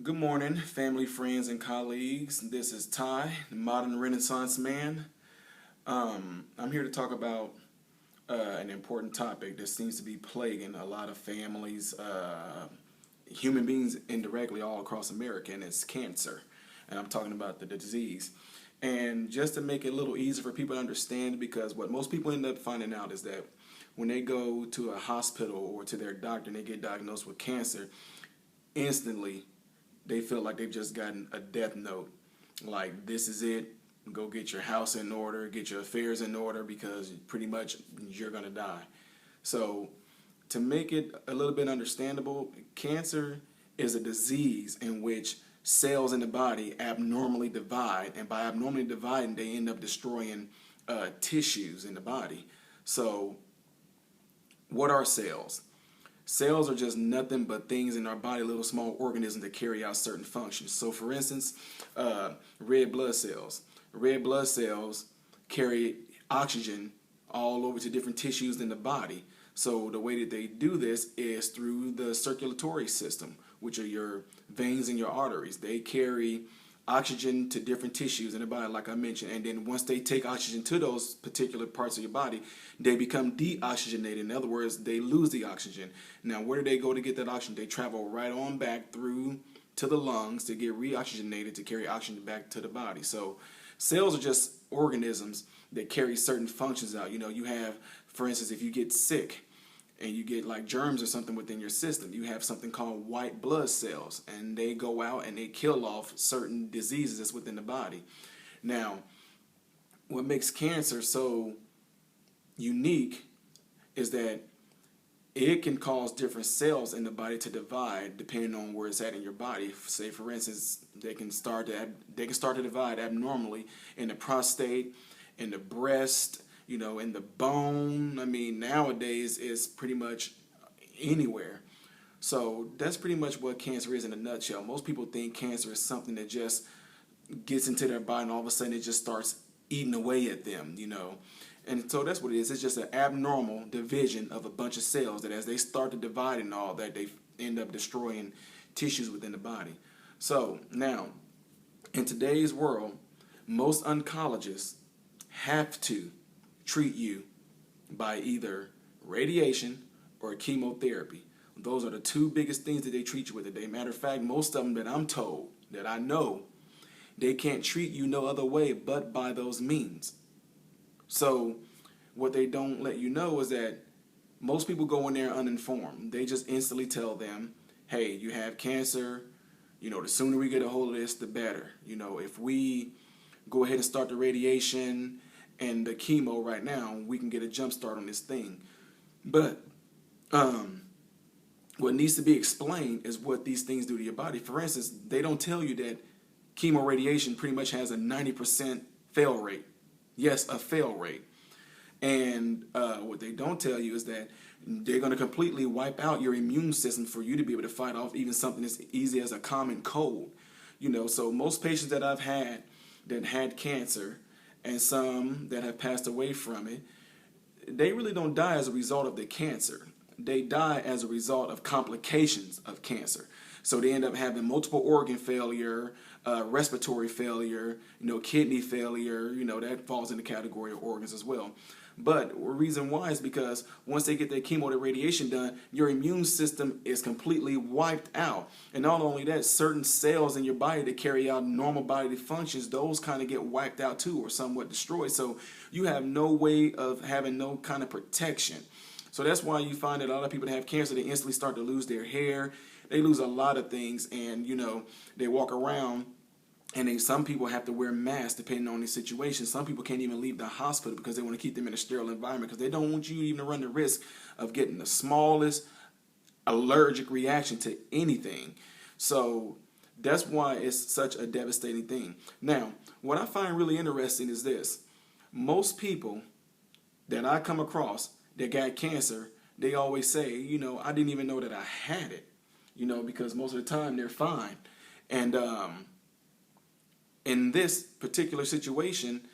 Good morning, family, friends, and colleagues. This is Ty, the modern Renaissance man. I'm here to talk about an important topic that seems to be plaguing a lot of families, human beings indirectly all across America, and it's cancer. And I'm talking about the disease. And just to make it a little easier for people to understand, because what most people end up finding out is that when they go to a hospital or to their doctor and they get diagnosed with cancer, instantly they feel like they've just gotten a death note. Like, this is it. Go get your house in order, get your affairs in order, because pretty much you're going to die. So, to make it a little bit understandable, cancer is a disease in which cells in the body abnormally divide, and by abnormally dividing, they end up destroying tissues in the body. So, what are cells? Cells are just nothing but things in our body, little small organisms that carry out certain functions. So for instance, red blood cells. Red blood cells carry oxygen all over to different tissues in the body. So the way that they do this is through the circulatory system, which are your veins and your arteries. They carry oxygen to different tissues in the body, like I mentioned, and then once they take oxygen to those particular parts of your body, they become deoxygenated. In other words, they lose the oxygen. Now, where do they go to get that oxygen? They travel right on back through to the lungs to get reoxygenated to carry oxygen back to the body. So cells are just organisms that carry certain functions out. You have, for instance, if you get sick and you get like germs or something within your system, you have something called white blood cells, and they go out and they kill off certain diseases that's within the body. Now, what makes cancer so unique is that it can cause different cells in the body to divide depending on where it's at in your body. Say, for instance, they can start to divide abnormally in the prostate, in the breast, in the bone. I mean, nowadays it's pretty much anywhere. So that's pretty much what cancer is in a nutshell. Most people think cancer is something that just gets into their body and all of a sudden it just starts eating away at them, And so that's what it is. It's just an abnormal division of a bunch of cells that as they start to divide and all that, they end up destroying tissues within the body. So now, in today's world, most oncologists have to treat you by either radiation or chemotherapy. Those are the two biggest things that they treat you with today. Matter of fact, most of them that I'm told, that I know, they can't treat you no other way but by those means. So what they don't let you know is that most people go in there uninformed. They just instantly tell them, hey, you have cancer. The sooner we get a hold of this, the better. If we go ahead and start the radiation and the chemo right now, we can get a jump start on this thing. But what needs to be explained is what these things do to your body. For instance, they don't tell you that chemo radiation pretty much has a 90% fail rate. Yes, a fail rate. And what they don't tell you is that they're going to completely wipe out your immune system for you to be able to fight off even something as easy as a common cold. So most patients that I've had that had cancer and some that have passed away from it, they really don't die as a result of the cancer. They die as a result of complications of cancer. So they end up having multiple organ failure, respiratory failure, kidney failure, that falls in the category of organs as well. But the reason why is because once they get their chemo and radiation done, your immune system is completely wiped out. And not only that, certain cells in your body that carry out normal bodily functions, those kind of get wiped out too or somewhat destroyed. So you have no way of having no kind of protection. So that's why you find that a lot of people that have cancer, they instantly start to lose their hair. They lose a lot of things, and they walk around, and some people have to wear masks depending on the situation. Some people can't even leave the hospital because they want to keep them in a sterile environment because they don't want you even to run the risk of getting the smallest allergic reaction to anything. So that's why it's such a devastating thing. Now, what I find really interesting is this. Most people that I come across that got cancer, they always say, I didn't even know that I had it. Because most of the time they're fine. And in this particular situation,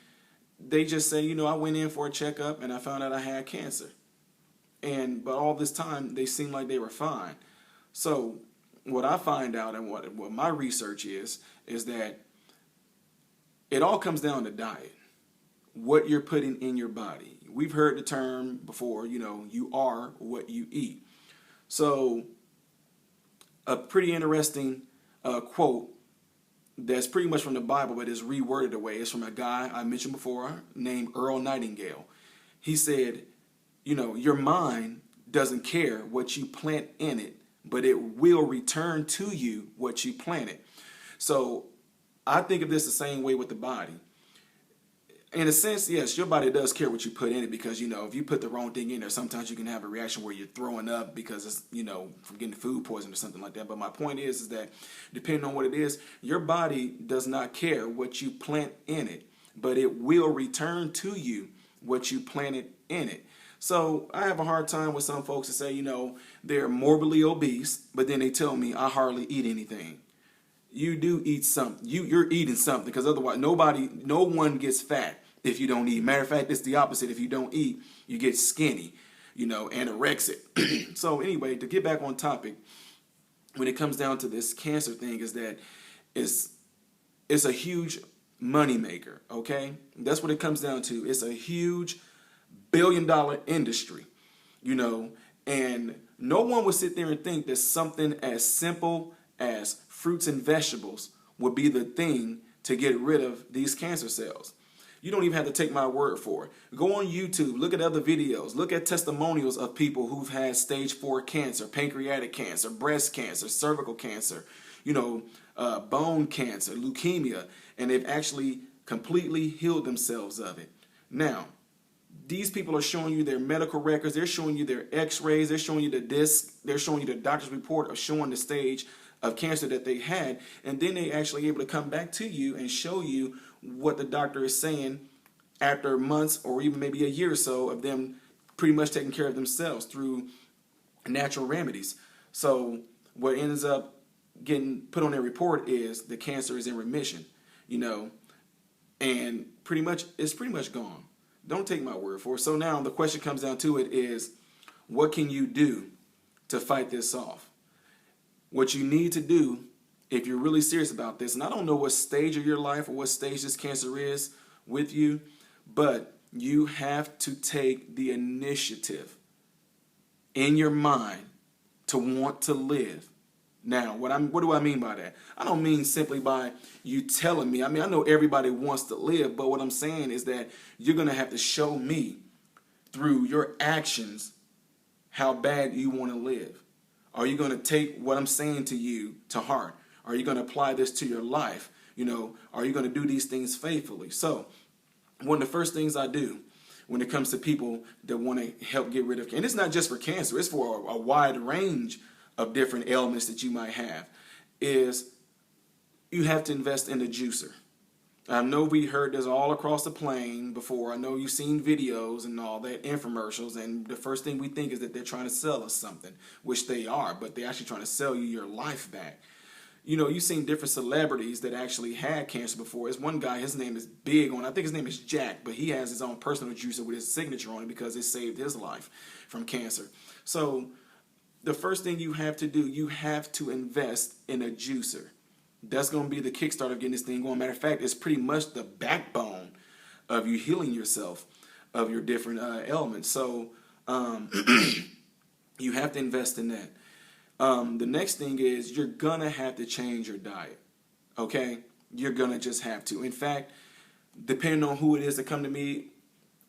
they just say, I went in for a checkup and I found out I had cancer. But all this time, they seemed like they were fine. So what I find out and what my research is that it all comes down to diet. What you're putting in your body. We've heard the term before, you are what you eat. So a pretty interesting quote that's pretty much from the Bible, but is reworded away. It's from a guy I mentioned before named Earl Nightingale. He said, your mind doesn't care what you plant in it, but it will return to you what you planted. So I think of this the same way with the body. In a sense, yes, your body does care what you put in it because, if you put the wrong thing in there, sometimes you can have a reaction where you're throwing up because it's, from getting food poison or something like that. But my point is that depending on what it is, your body does not care what you plant in it, but it will return to you what you planted in it. So I have a hard time with some folks that say, they're morbidly obese, but then they tell me I hardly eat anything. You do eat something. You're eating something because otherwise no one gets fat if you don't eat. Matter of fact, it's the opposite. If you don't eat, you get skinny, anorexic. So anyway, to get back on topic, when it comes down to this cancer thing is that it's a huge money maker, okay? That's what it comes down to. It's a huge billion-dollar industry, and no one would sit there and think that something as simple as fruits and vegetables would be the thing to get rid of these cancer cells. You don't even have to take my word for it. Go on YouTube, look at other videos, look at testimonials of people who've had stage 4 cancer, pancreatic cancer, breast cancer, cervical cancer, bone cancer, leukemia, and they've actually completely healed themselves of it. Now, these people are showing you their medical records, they're showing you their x-rays, they're showing you the disc, they're showing you the doctor's report of showing the stage of cancer that they had, and then they actually able to come back to you and show you what the doctor is saying after months or even maybe a year or so of them pretty much taking care of themselves through natural remedies. So what ends up getting put on their report is the cancer is in remission, and it's pretty much gone. Don't take my word for it. So now the question comes down to it is, what can you do to fight this off? What you need to do, if you're really serious about this, and I don't know what stage of your life or what stage this cancer is with you, but you have to take the initiative in your mind to want to live. Now, what do I mean by that? I don't mean simply by you telling me. I know everybody wants to live, but what I'm saying is that you're going to have to show me through your actions how bad you want to live. Are you going to take what I'm saying to you to heart? Are you going to apply this to your life? Are you going to do these things faithfully? So, one of the first things I do when it comes to people that want to help get rid of cancer, and it's not just for cancer, it's for a wide range of different ailments that you might have, is you have to invest in a juicer. I know we heard this all across the plane before. I know you've seen videos and all that, infomercials, and the first thing we think is that they're trying to sell us something, which they are, but they're actually trying to sell you your life back. You've seen different celebrities that actually had cancer before. There's one guy, his name is big on, I think his name is Jack, but he has his own personal juicer with his signature on it because it saved his life from cancer. So the first thing you have to do, you have to invest in a juicer. That's going to be the kickstart of getting this thing going. Matter of fact, it's pretty much the backbone of you healing yourself of your different ailments. So you have to invest in that. The next thing is you're going to have to change your diet. Okay? You're going to just have to. In fact, depending on who it is that come to me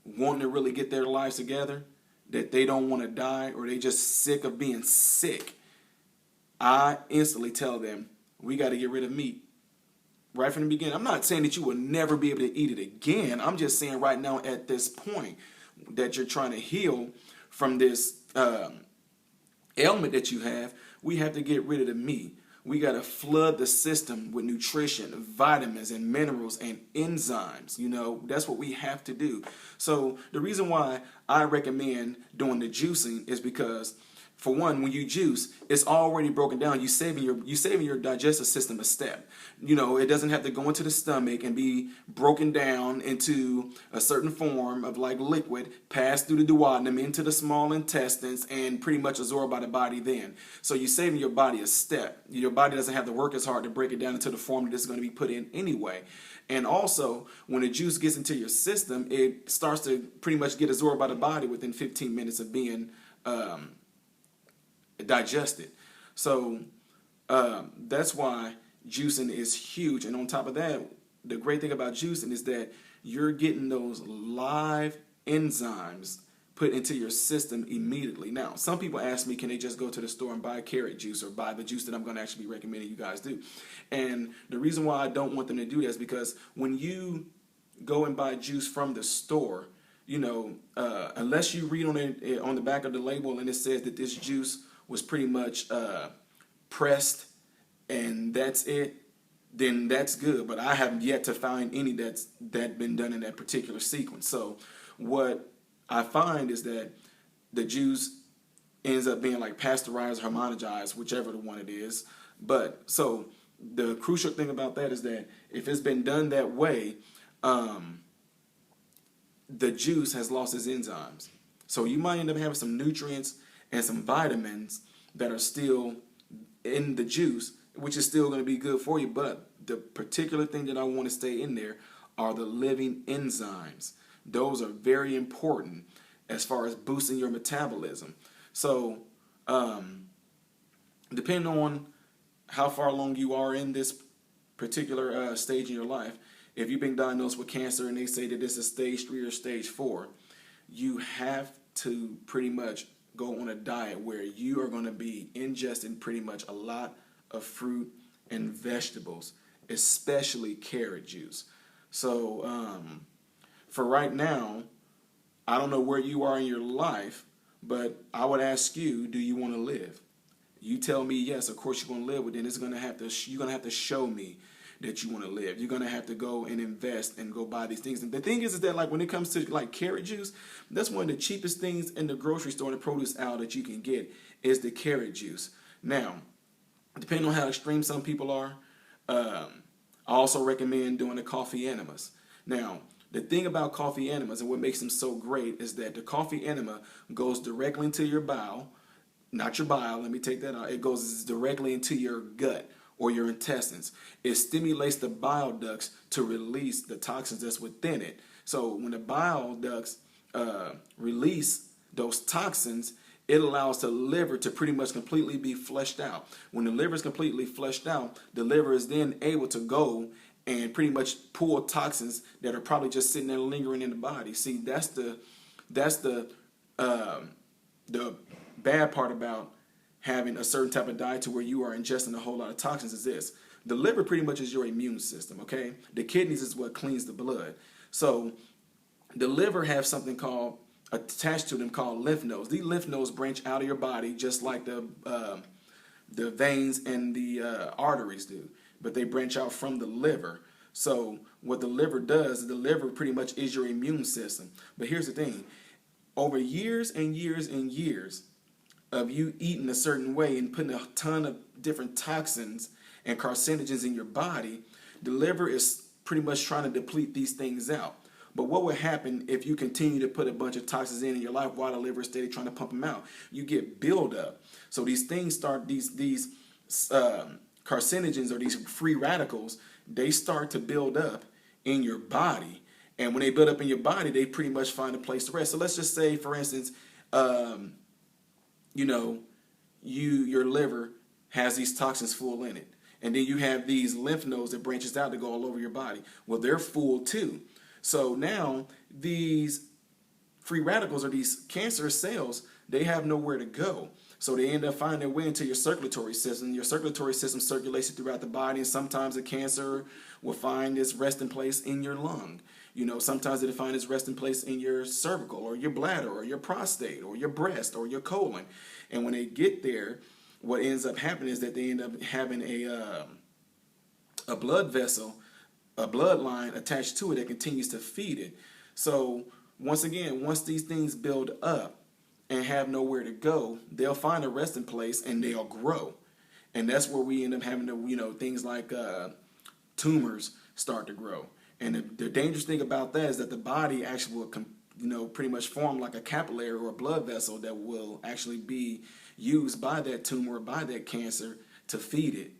wanting to really get their lives together, that they don't want to die or they just sick of being sick, I instantly tell them, we got to get rid of meat right from the beginning. I'm not saying that you will never be able to eat it again. I'm just saying right now at this point that you're trying to heal from this ailment that you have, we have to get rid of the meat. We got to flood the system with nutrition, vitamins, and minerals, and enzymes. That's what we have to do. So the reason why I recommend doing the juicing is because for one, when you juice, it's already broken down. You saving your digestive system a step. You know, it doesn't have to go into the stomach and be broken down into a certain form of like liquid, pass through the duodenum into the small intestines, and pretty much absorbed by the body then. So you're saving your body a step. Your body doesn't have to work as hard to break it down into the form that it's going to be put in anyway. And also, when the juice gets into your system, it starts to pretty much get absorbed by the body within 15 minutes of being digested. So that's why juicing is huge. And on top of that, the great thing about juicing is that you're getting those live enzymes put into your system immediately. Now, some people ask me, can they just go to the store and buy carrot juice or buy the juice that I'm going to actually be recommending you guys do? And the reason why I don't want them to do that is because when you go and buy juice from the store, you know, unless you read on the back of the label and it says that this juice was pretty much pressed and that's it, then that's good. But I haven't yet to find any that's been done in that particular sequence. So what I find is that the juice ends up being like pasteurized, homogenized, whichever the one it is. But so the crucial thing about that is that if it's been done that way, the juice has lost its enzymes. So you might end up having some nutrients and some vitamins that are still in the juice, which is still going to be good for you. But the particular thing that I want to stay in there are the living enzymes. Those are very important as far as boosting your metabolism. So depending on how far along you are in this particular stage in your life, if you've been diagnosed with cancer and they say that this is stage 3 or stage 4, you have to pretty much go on a diet where you are going to be ingesting pretty much a lot of fruit and vegetables, especially carrot juice. So for right now, I don't know where you are in your life, but I would ask you, do you want to live? You tell me yes, of course you're going to live, but then you're going to have to show me that you want to live. You're going to have to go and invest and go buy these things. And the thing is that like when it comes to like carrot juice, that's one of the cheapest things in the grocery store, in the produce aisle that you can get is the carrot juice. Now, depending on how extreme some people are, I also recommend doing the coffee enemas. Now, the thing about coffee enemas and what makes them so great is that the coffee enema goes directly into your bowel, not your bile, let me take that out. It goes directly into your gut or your intestines. It stimulates the bile ducts to release the toxins that's within it. So when the bile ducts release those toxins, it allows the liver to pretty much completely be fleshed out. When the liver is completely fleshed out, the liver is then able to go and pretty much pull toxins that are probably just sitting there lingering in the body. See, that's the bad part about having a certain type of diet to where you are ingesting a whole lot of toxins is this. The liver pretty much is your immune system, okay? The kidneys is what cleans the blood. So the liver have something called attached to them called lymph nodes. These lymph nodes branch out of your body just like the veins and the arteries do, but they branch out from the liver. So what the liver does is the liver pretty much is your immune system. But here's the thing. Over years and years and years of you eating a certain way and putting a ton of different toxins and carcinogens in your body, the liver is pretty much trying to deplete these things out. But what would happen if you continue to put a bunch of toxins in your life while the liver is steady trying to pump them out? You get buildup. So these things start, these carcinogens or these free radicals, they start to build up in your body. And when they build up in your body, they pretty much find a place to rest. So let's just say, for instance, your liver has these toxins full in it. And then you have these lymph nodes that branches out to go all over your body. Well, they're full too. So now these free radicals or these cancerous cells, they have nowhere to go. So they end up finding their way into your circulatory system. Your circulatory system circulates it throughout the body, and sometimes the cancer will find its resting place in your lung. Sometimes it'll find its resting place in your cervical or your bladder or your prostate or your breast or your colon. And when they get there, what ends up happening is that they end up having a blood vessel, a bloodline attached to it that continues to feed it. So once again, once these things build up, and have nowhere to go, they'll find a resting place and they'll grow. And that's where we end up having to, things like tumors start to grow. And the dangerous thing about that is that the body actually will, pretty much form like a capillary or a blood vessel that will actually be used by that tumor or by that cancer to feed it.